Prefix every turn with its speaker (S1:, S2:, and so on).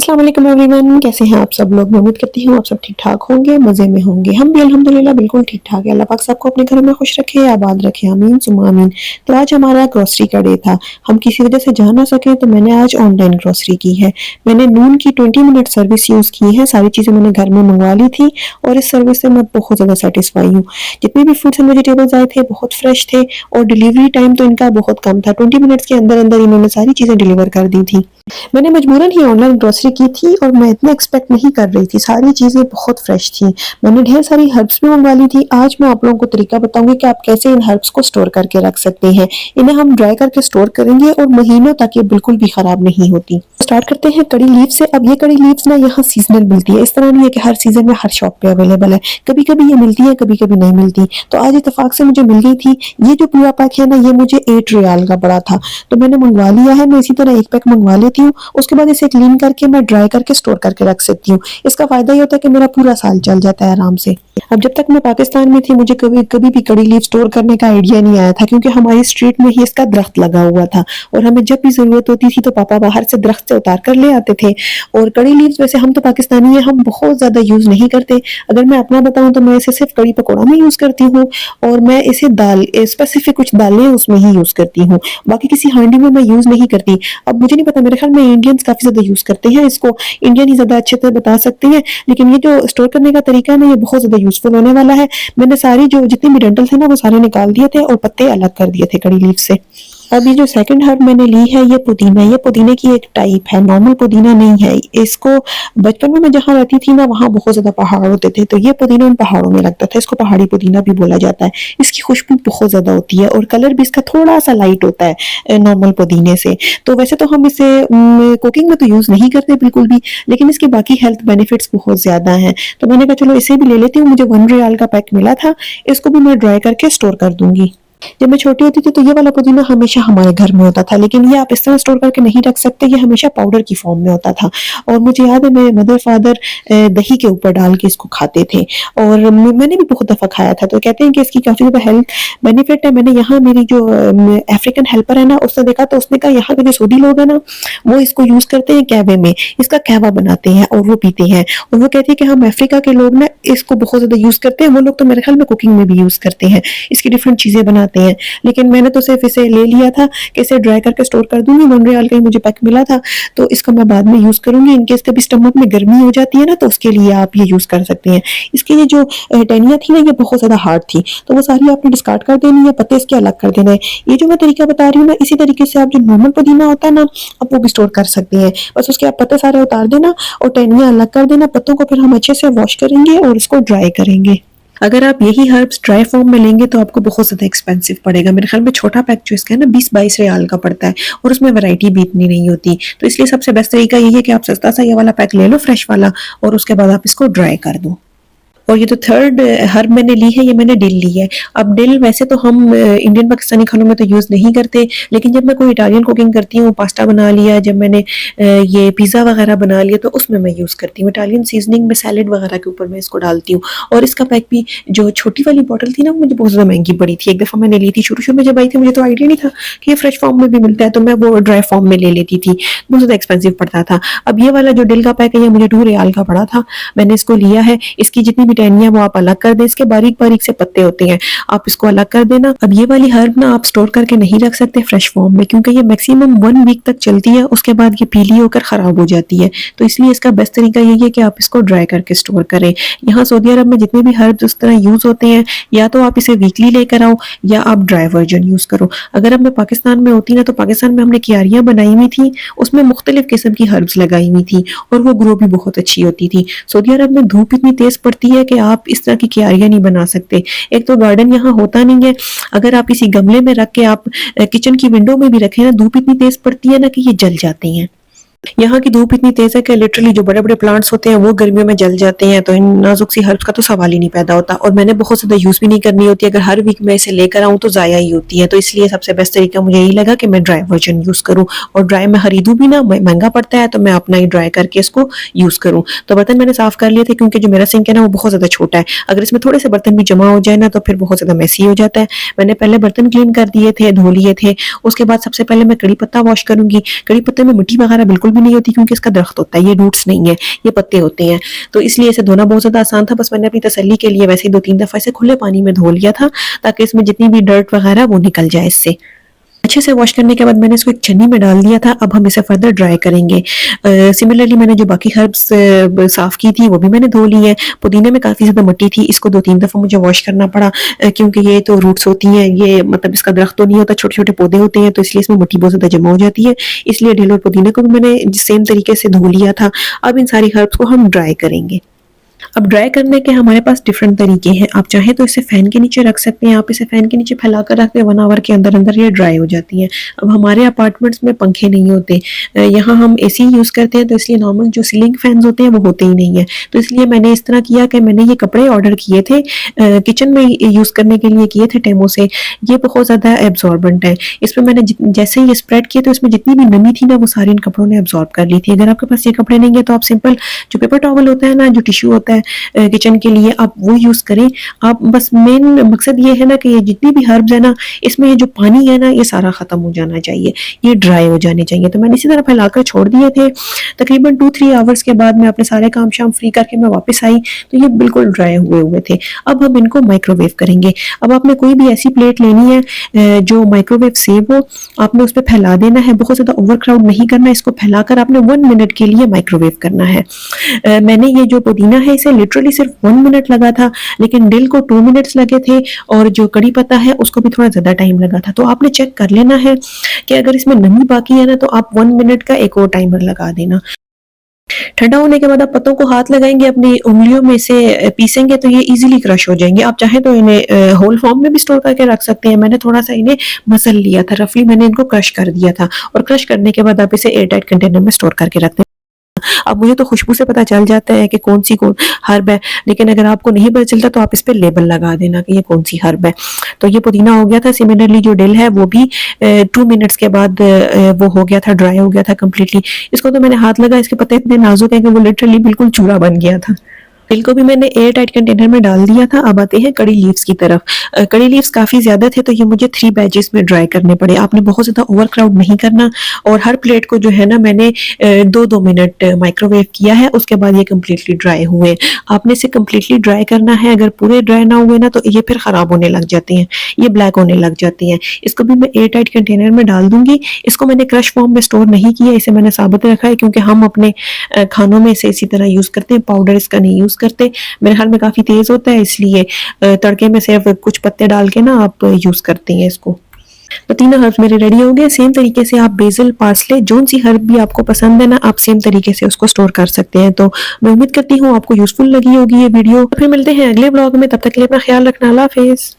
S1: अस्सलाम वालेकुम एवरीवन, कैसे हैं आप सब लोग। मैं उम्मीद करती हूँ आप सब ठीक ठाक होंगे, मज़े में होंगे। हम भी अल्हम्दुलिल्लाह बिल्कुल ठीक ठाक है। अल्लाह पाक सबको अपने घरों में खुश रखे, आबाद रखे, आमीन सुम्मा आमीन। तो आज हमारा ग्रोसरी का डे था। हम किसी वजह से जा ना सके तो मैंने आज ऑनलाइन ग्रोसरी की है। मैंने नून की 20 मिनट सर्विस यूज़ की है। सारी चीज़ें मैंने घर में मंगवा ली थी और इस सर्विस से मैं बहुत ज़्यादा सेटिस्फाई हूँ। जितने भी फ्रूट्स एंड वेजिटेबल्स आए थे बहुत फ्रेश थे और डिलीवरी टाइम तो इनका बहुत कम था। 20 मिनट्स के अंदर अंदर इन्होंने सारी चीज़ें डिलीवर कर दी थी। मैंने मजबूरन ही ऑनलाइन ग्रोसरी की थी और मैं इतना एक्सपेक्ट नहीं कर रही थी। सारी चीज़ें बहुत फ्रेश थी। मैंने ढेर सारी हर्ब्स भी मंगवा ली थी। आज मैं आप लोगों को तरीका बताऊंगी कि आप कैसे इन हर्ब्स को स्टोर करके रख सकते हैं। इन्हें हम ड्राई करके स्टोर करेंगे और महीनों तक ये बिल्कुल भी खराब नहीं होती। स्टार्ट करते हैं कड़ी लीव से। अब ये कड़ी लीव्स ना यहाँ सीजनल मिलती है। इस तरह नहीं है कि हर सीजन में हर शॉप पे अवेलेबल है। कभी कभी ये मिलती है, कभी कभी नहीं मिलती। तो आज इत्तेफाक से मुझे मिल गई थी। ये जो पूरा पैक है ना, ये मुझे 8 रियाल का पड़ा था, तो मैंने मंगवा लिया है। मैं इसी तरह एक पैक मंगवा लेती हूँ, उसके बाद इसे क्लीन करके मैं ड्राई करके स्टोर करके रख सकती हूँ। इसका फायदा ये होता है कि मेरा पूरा साल चल जाता है आराम से। अब जब तक मैं पाकिस्तान में थी मुझे कभी कभी भी कड़ी लीव स्टोर करने का आइडिया नहीं आया था, क्योंकि हमारी स्ट्रीट में ही इसका दरख्त लगा हुआ था और हमें जब भी जरूरत होती थी तो पापा बाहर से दरख्त से उतार कर ले आते थे। और कड़ी लीव्स वैसे हम तो पाकिस्तानी हैं, हम बहुत ज्यादा यूज नहीं करते। अगर मैं अपना बताऊं तो मैं इसे सिर्फ कड़ी पकौड़ा में यूज करती हूँ और मैं इसे दाल स्पेसिफिक कुछ दालें उसमें ही यूज करती हूँ। बाकी किसी हांडी में मैं यूज नहीं करती। अब मुझे नहीं पता, मेरे ख्याल में इंडियंस काफी ज्यादा यूज करते हैं इसको। इंडियन ही ज्यादा अच्छे से बता सकते हैं। लेकिन ये जो स्टोर करने का तरीका है ना, ये बहुत ज्यादा यूजफुल होने वाला है। मैंने सारी जो जितने भी डंठल थे ना वो सारे निकाल दिए थे और पत्ते अलग कर दिए थे कड़ी लीव से। अब ये जो सेकंड हर्ब मैंने ली है ये पुदीना। ये पुदीने की एक टाइप है, नॉर्मल पुदीना नहीं है। इसको बचपन में मैं जहाँ रहती थी ना वहाँ बहुत ज्यादा पहाड़ होते थे, तो ये पुदीना उन पहाड़ों में लगता था। इसको पहाड़ी पुदीना भी बोला जाता है। इसकी खुशबू बहुत ज्यादा होती है और कलर भी इसका थोड़ा सा लाइट होता है नॉर्मल पुदीने से। तो वैसे तो हम इसे कुकिंग में तो यूज नहीं करते बिल्कुल भी, लेकिन इसके बाकी हेल्थ बेनिफिट्स बहुत ज्यादा हैं। तो मैंने कहा चलो इसे भी ले लेती हूँ। मुझे 1 रियाल का पैक मिला था। इसको भी मैं ड्राई करके स्टोर कर दूंगी। जब मैं छोटी होती थी तो ये वाला पुदीना हमेशा हमारे घर में होता था, लेकिन ये आप इस तरह स्टोर करके नहीं रख सकते। ये हमेशा पाउडर की फॉर्म में होता था और मुझे याद है मेरे मदर फादर दही के ऊपर डाल के इसको खाते थे और मैंने भी बहुत दफा खाया था। तो कहते हैं कि इसकी काफी ज्यादा हेल्थ बेनिफिट है। मैंने यहाँ मेरी जो अफ्रीकन हेल्पर है ना उसने देखा, तो उसने कहा यहाँ के जो सऊदी लोग हैं ना वो इसको यूज करते हैं कहवे में। इसका कहवा बनाते हैं और वो पीते हैं। और वो कहती है कि हम अफ्रीका के लोग ना इसको बहुत ज्यादा यूज करते हैं। वो लोग तो मेरे ख्याल में कुकिंग में भी यूज करते हैं, इसकी डिफरेंट चीजें बनाते हैं। लेकिन मैंने तो सिर्फ इसे ले लिया था कि इसे ड्राई करके स्टोर कर दूंगी। 1 रियाल का ही मुझे पैक मिला था, तो इसको मैं बाद में यूज करूंगी। इनकेस कभी स्टमक में गर्मी हो जाती है ना तो उसके लिए आप ये यूज कर सकते हैं। इसकी ये जो टहनियां थी ना ये बहुत ज्यादा हार्ड थी, तो वो सारी आपने डिस्कार्ड कर देनी है, पत्ते इसके अलग कर देना है। ये जो मैं तरीका बता रही हूँ ना, इसी तरीके से आप जो नॉर्मल पुदीना होता है ना आप वो भी स्टोर कर सकते हैं। बस उसके आप पत्ते सारे उतार देना और टहनियां अलग कर देना। पत्तों को फिर हम अच्छे से वॉश करेंगे और इसको ड्राई करेंगे। अगर आप यही हर्ब्स ड्राई फॉर्म में लेंगे तो आपको बहुत ज्यादा एक्सपेंसिव पड़ेगा। मेरे ख्याल में छोटा पैक जो इसका है ना 20-22 रियाल का पड़ता है और उसमें वैरायटी भी इतनी नहीं होती। तो इसलिए सबसे बेस्ट तरीका यही है कि आप सस्ता सा ये वाला पैक ले लो, फ्रेश वाला, और उसके बाद आप इसको ड्राई कर दो। और ये तो थर्ड हर्ब मैंने ली है, ये मैंने डिल ली है। अब डिल वैसे तो हम इंडियन पाकिस्तानी खानों में तो यूज़ नहीं करते, लेकिन जब मैं कोई इटालियन कुकिंग करती हूँ, पास्ता बना लिया, जब मैंने ये पिज़्ज़ा वगैरह बना लिया तो उसमें मैं यूज़ करती हूँ। इटालियन सीजनिंग में सैलेड वगैरह के ऊपर मैं इसको डालती हूँ। और इसका पैक भी जो छोटी वाली बॉटल थी ना मुझे बहुत ज़्यादा महंगी पड़ी थी। एक दफ़ा मैंने ली थी, शुरू में जब आई थी मुझे तो आइडिया नहीं था कि ये फ्रेश फॉर्म में भी मिलता है, तो मैं वो ड्राई फॉर्म में ले लेती थी। बहुत ज़्यादा एक्सपेंसिव पड़ता था। अब ये वाला जो डिल का पैक है ये मुझे 2 रियाल का पड़ा था। मैंने इसको लिया है। इसकी जितनी भी टहनियाँ वो आप अलग कर दें। इसके बारीक बारीक से पत्ते होते हैं, आप इसको अलग कर देना। अब ये वाली हर्ब ना आप स्टोर करके नहीं रख सकते फ्रेश फॉर्म में, क्योंकि ये मैक्सिमम 1 वीक तक चलती है, उसके बाद ये पीली होकर खराब हो जाती है। तो इसलिए इसका बेस्ट तरीका यही है कि आप इसको ड्राई करके स्टोर करें। यहाँ सऊदी अरब में जितने भी हर्ब्स उस तरह यूज होते हैं, या तो आप इसे वीकली लेकर आओ या आप ड्राई वर्जन यूज करो। अगर अब मैं पाकिस्तान में होती ना तो पाकिस्तान में हमने क्यारियां बनाई हुई थी, उसमें मुख्तलिफ किस्म की हर्ब्स लगाई हुई थी और वो ग्रो भी बहुत अच्छी होती थी। सऊदी अरब में धूप इतनी तेज पड़ती है कि आप इस तरह की क्यारियां नहीं बना सकते। एक तो गार्डन यहाँ होता नहीं है। अगर आप इसी गमले में रख के आप किचन की विंडो में भी रखें ना, धूप इतनी तेज पड़ती है ना कि ये जल जाते हैं। यहाँ की धूप इतनी तेज है कि लिटरली जो बड़े बड़े प्लांट्स होते हैं वो गर्मियों में जल जाते हैं। तो इन नाजुक सी हर्ब्स का तो सवाल ही नहीं पैदा होता और मैंने बहुत ज्यादा यूज भी नहीं करनी होती। अगर हर वीक मैं इसे लेकर आऊँ तो जाया ही होती है। तो इसलिए सबसे बेस्ट तरीका मुझे यही लगा कि मैं ड्राई वर्जन यूज करूँ और ड्राई में खरीदूं भी ना, महंगा पड़ता है, तो मैं अपना ही ड्राई करके इसको यूज करूँ। तो बर्तन मैंने साफ कर लिए थे क्योंकि जो मेरा सिंक है ना वो बहुत ज्यादा छोटा है। अगर इसमें थोड़े से बर्तन भी जमा हो जाए ना तो फिर बहुत ज्यादा मैसी हो जाता है। मैंने पहले बर्तन क्लीन कर दिए थे, धो लिए थे। उसके बाद सबसे पहले मैं कड़ी पत्ता वॉश करूंगी। कड़ी पत्ते में मिट्टी वगैरह बिल्कुल बिल्कुल भी नहीं होती क्योंकि इसका दरख्त होता है, ये रूट्स नहीं है, ये पत्ते होते हैं। तो इसलिए इसे धोना बहुत ज़्यादा आसान था। बस मैंने अपनी तसल्ली के लिए वैसे ही 2-3 दफ़ा इसे खुले पानी में धो लिया था ताकि इसमें जितनी भी डर्ट वगैरह वो निकल जाए इससे। अच्छे से वॉश करने के बाद मैंने इसको एक छन्नी में डाल दिया था। अब हम इसे फर्दर ड्राई करेंगे। सिमिलरली मैंने जो बाकी हर्ब्स साफ़ की थी वो भी मैंने धो ली है। पुदीने में काफ़ी ज़्यादा मिट्टी थी, इसको 2-3 दफ़ा मुझे वॉश करना पड़ा क्योंकि ये तो रूट्स होती हैं, ये मतलब इसका दरख्त तो नहीं होता, छोटे-छोटे पौधे होते हैं तो इसलिए इसमें मिट्टी बहुत ज़्यादा जमा हो जाती है। इसलिए डिल और पुदीने को भी मैंने सेम तरीके से धो लिया था। अब इन सारी हर्ब्स को हम ड्राई करेंगे। अब ड्राई करने के हमारे पास डिफरेंट तरीके हैं। आप चाहें तो इसे फ़ैन के नीचे रख सकते हैं, आप इसे फ़ैन के नीचे फैला कर रख दें, 1 आवर के अंदर-अंदर ये ड्राई हो जाती हैं। अब हमारे अपार्टमेंट्स में पंखे नहीं होते, यहाँ हम एसी यूज़ करते हैं तो इसलिए नॉर्मल जो सीलिंग फैन्स होते हैं वो होते ही नहीं हैं। तो इसलिए मैंने इस तरह किया कि मैंने ये कपड़े ऑर्डर किए थे, किचन में यूज़ करने के लिए किए थे टेमो से। ये बहुत ज़्यादा एब्ज़ॉर्बेंट है। इसमें मैंने जैसे ही ये स्प्रेड किए तो इसमें जितनी भी नमी थी ना वो सारी इन कपड़ों ने एब्ज़ॉर्ब कर ली थी। अगर आपके पास ये कपड़े नहीं है तो आप सिंपल जो पेपर टॉवल होता है ना, जो टिश्यू होता है किचन के लिए, आप वो यूज़ करें। आप बस मेन मकसद ये है ना कि ये जितनी भी हर्ब्स है ना, इसमें ये जो पानी है ना ये सारा ख़त्म हो जाना चाहिए, ये ड्राई हो जाने चाहिए। तो मैंने इसी तरह फैलाकर छोड़ दिए थे। तकरीबन 2-3 आवर्स के बाद मैं अपने सारे काम शाम फ्री करके मैं वापस आई तो ये बिल्कुल ड्राई हुए हुए थे। अब हम इनको माइक्रोवेव करेंगे। अब आपने कोई भी ऐसी प्लेट लेनी है जो माइक्रोवेव सेफ हो, आपने उस पे फैला देना है, बहुत ज़्यादा ओवर क्राउड नहीं करना है, इसको फैलाकर आपने 1 मिनट के लिए माइक्रोवेव करना है। मैंने ये जो पुदीना है इसे लिटरली सिर्फ 1 मिनट लगा था, लेकिन डिल को 2 मिनट्स लगे थे और जो कड़ी पत्ता है उसको भी थोड़ा ज़्यादा टाइम लगा था। तो आपने चेक कर लेना है कि अगर इसमें नमी बाकी है ना तो आप 1 मिनट का एक और टाइमर लगा देना। ठंडा होने के बाद आप पत्तों को हाथ लगाएंगे, अपनी उंगलियों में से पीसेंगे तो ये इजीली क्रश हो जाएंगे। आप चाहें तो इन्हें होल फॉर्म में भी स्टोर करके रख सकते हैं। मैंने थोड़ा सा इन्हें मसल लिया था, रफली मैंने इनको क्रश कर दिया था और क्रश करने के बाद आप इसे एयर टाइट कंटेनर में स्टोर करके रख दें। अब मुझे तो खुशबू से पता चल जाता है कि कौन हर्ब है, लेकिन अगर आपको नहीं पता चलता तो आप इस पे लेबल लगा देना कि ये कौन सी हर्ब है। तो ये पुदीना हो गया था। सिमिलरली जो डिल है वो भी 2 मिनट्स के बाद वो हो गया था, ड्राई हो गया था कम्प्लीटली। इसको तो मैंने हाथ लगा, इसके पत्ते इतने नाजुक हैं कि वो लिटरली बिल्कुल चूरा बन गया था। डिल को भी मैंने एयर टाइट कंटेनर में डाल दिया था। अब आते हैं कड़ी लीव्स की तरफ। कड़ी लीव्स काफ़ी ज़्यादा थे तो ये मुझे 3 बैचेस में ड्राई करने पड़े। आपने बहुत ज़्यादा ओवर क्राउड नहीं करना और हर प्लेट को जो है ना मैंने 2-2 मिनट माइक्रोवेव किया है, उसके बाद ये कम्प्लीटली ड्राई हुए। आपने इसे कम्प्लीटली ड्राई करना है, अगर पूरे ड्राई ना हुए ना तो ये फिर ख़राब होने लग जाते हैं, ये ब्लैक होने लग जाती हैं। इसको भी मैं एयर टाइट कंटेनर में डाल दूंगी। इसको मैंने क्रश फॉर्म में स्टोर नहीं किया, इसे मैंने साबुत रखा है क्योंकि हम अपने खानों में इसे इसी तरह यूज़ करते हैं, पाउडर इसका नहीं यूज़ करते। मेरे ख्याल में काफ़ी तेज़ होता है इसलिए तड़के में सिर्फ कुछ पत्ते डाल के ना आप यूज़ करते हैं इसको। तो तीनों हर्ब्स मेरे रेडी हो गए। सेम तरीके से आप बेसिल, पार्सले, जोन सी हर्ब भी आपको पसंद है ना, आप सेम तरीके से उसको स्टोर कर सकते हैं। तो मैं उम्मीद करती हूँ आपको यूजफुल लगी होगी ये वीडियो। फिर मिलते हैं अगले ब्लॉग में, तब तक के लिए अपना ख्याल रखना। अल्लाह हाफिज़।